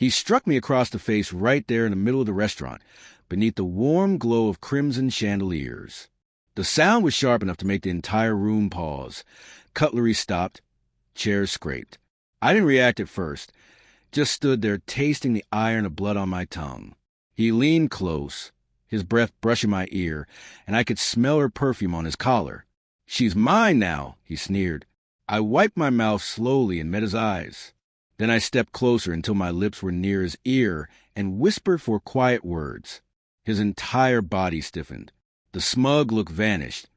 He struck me across the face right there in the middle of the restaurant, beneath the warm glow of crimson chandeliers. The sound was sharp enough to make the entire room pause. Cutlery stopped, chairs scraped. I didn't react at first, just stood there tasting the iron of blood on my tongue. He leaned close, his breath brushing my ear, and I could smell her perfume on his collar. "She's mine now," he sneered. I wiped my mouth slowly and met his eyes. Then I stepped closer until my lips were near his ear and whispered 4 quiet words. His entire body stiffened. The smug look vanished.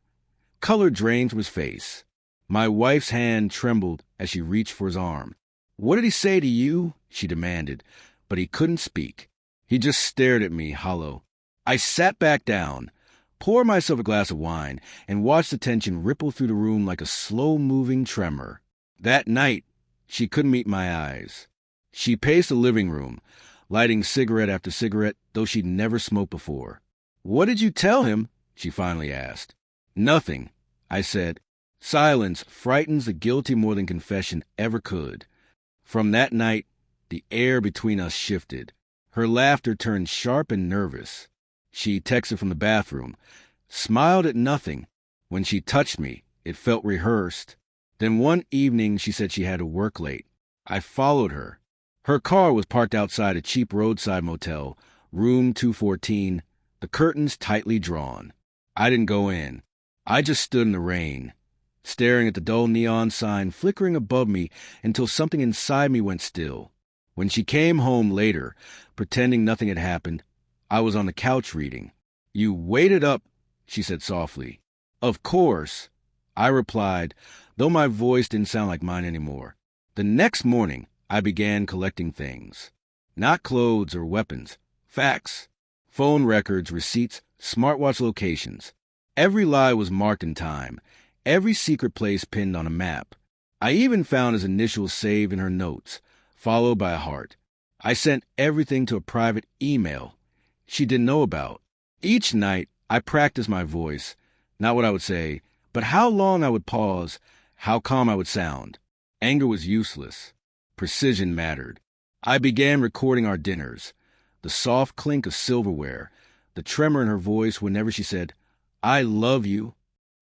Color drained from his face. My wife's hand trembled as she reached for his arm. "What did he say to you?" she demanded, but he couldn't speak. He just stared at me, hollow. I sat back down, poured myself a glass of wine, and watched the tension ripple through the room like a slow-moving tremor. That night, she couldn't meet my eyes. She paced the living room, lighting cigarette after cigarette, though she'd never smoked before. "What did you tell him?" she finally asked. "Nothing," I said. Silence frightens the guilty more than confession ever could. From that night, the air between us shifted. Her laughter turned sharp and nervous. She texted from the bathroom, smiled at nothing. When she touched me, it felt rehearsed. Then one evening she said she had to work late. I followed her. Her car was parked outside a cheap roadside motel, room 214, the curtains tightly drawn. I didn't go in. I just stood in the rain, staring at the dull neon sign flickering above me until something inside me went still. When she came home later, pretending nothing had happened, I was on the couch reading. "You waited up," she said softly. "Of course," I replied, though my voice didn't sound like mine anymore. The next morning, I began collecting things. Not clothes or weapons. Facts. Phone records, receipts, smartwatch locations. Every lie was marked in time. Every secret place pinned on a map. I even found his initials saved in her notes, followed by a heart. I sent everything to a private email she didn't know about. Each night, I practiced my voice, not what I would say, but how long I would pause, how calm I would sound. Anger was useless. Precision mattered. I began recording our dinners, the soft clink of silverware, the tremor in her voice whenever she said, "I love you."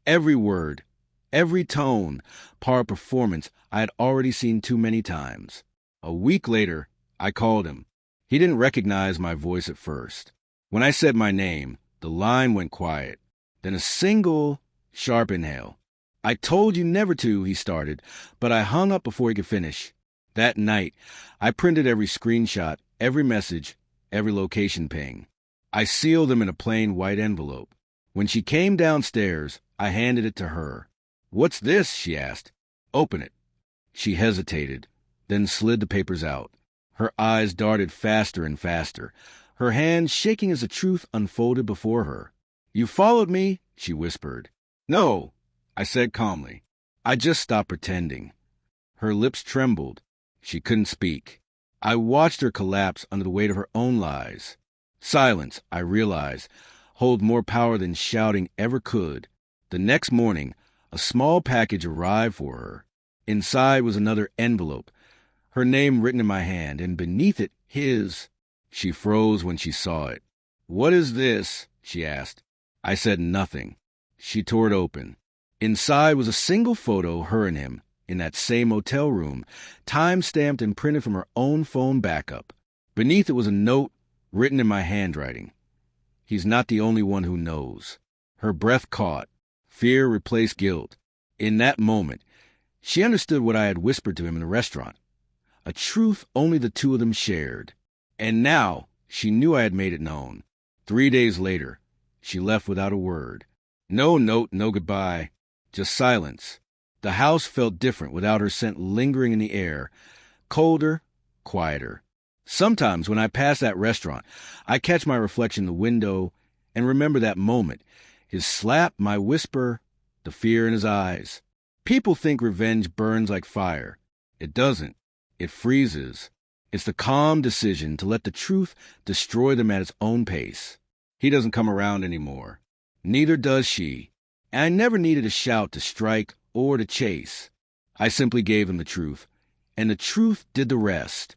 Every word, every tone, part of performance I had already seen too many times. A week later, I called him. He didn't recognize my voice at first. When I said my name, the line went quiet. Then a single, sharp inhale. "I told you never to," he started, but I hung up before he could finish. That night, I printed every screenshot, every message, every location ping. I sealed them in a plain white envelope. When she came downstairs, I handed it to her. "What's this?" she asked. "Open it." She hesitated, then slid the papers out. Her eyes darted faster and faster, her hands shaking as the truth unfolded before her. "You followed me?" she whispered. "No," I said calmly. "I just stopped pretending." Her lips trembled. She couldn't speak. I watched her collapse under the weight of her own lies. Silence, I realized, holds more power than shouting ever could. The next morning, a small package arrived for her. Inside was another envelope, her name written in my hand, and beneath it, his. She froze when she saw it. "What is this?" she asked. I said nothing. She tore it open. Inside was a single photo, her and him, in that same motel room, time-stamped and printed from her own phone backup. Beneath it was a note written in my handwriting. "He's not the only one who knows." Her breath caught. Fear replaced guilt. In that moment, she understood what I had whispered to him in the restaurant. A truth only the two of them shared. And now, she knew I had made it known. 3 days later, she left without a word. No note, no goodbye. Just silence. The house felt different without her scent lingering in the air. Colder, quieter. Sometimes when I pass that restaurant, I catch my reflection in the window and remember that moment. His slap, my whisper, the fear in his eyes. People think revenge burns like fire. It doesn't. It freezes. It's the calm decision to let the truth destroy them at its own pace. He doesn't come around anymore. Neither does she. And I never needed a shout to strike or to chase. I simply gave him the truth, and the truth did the rest.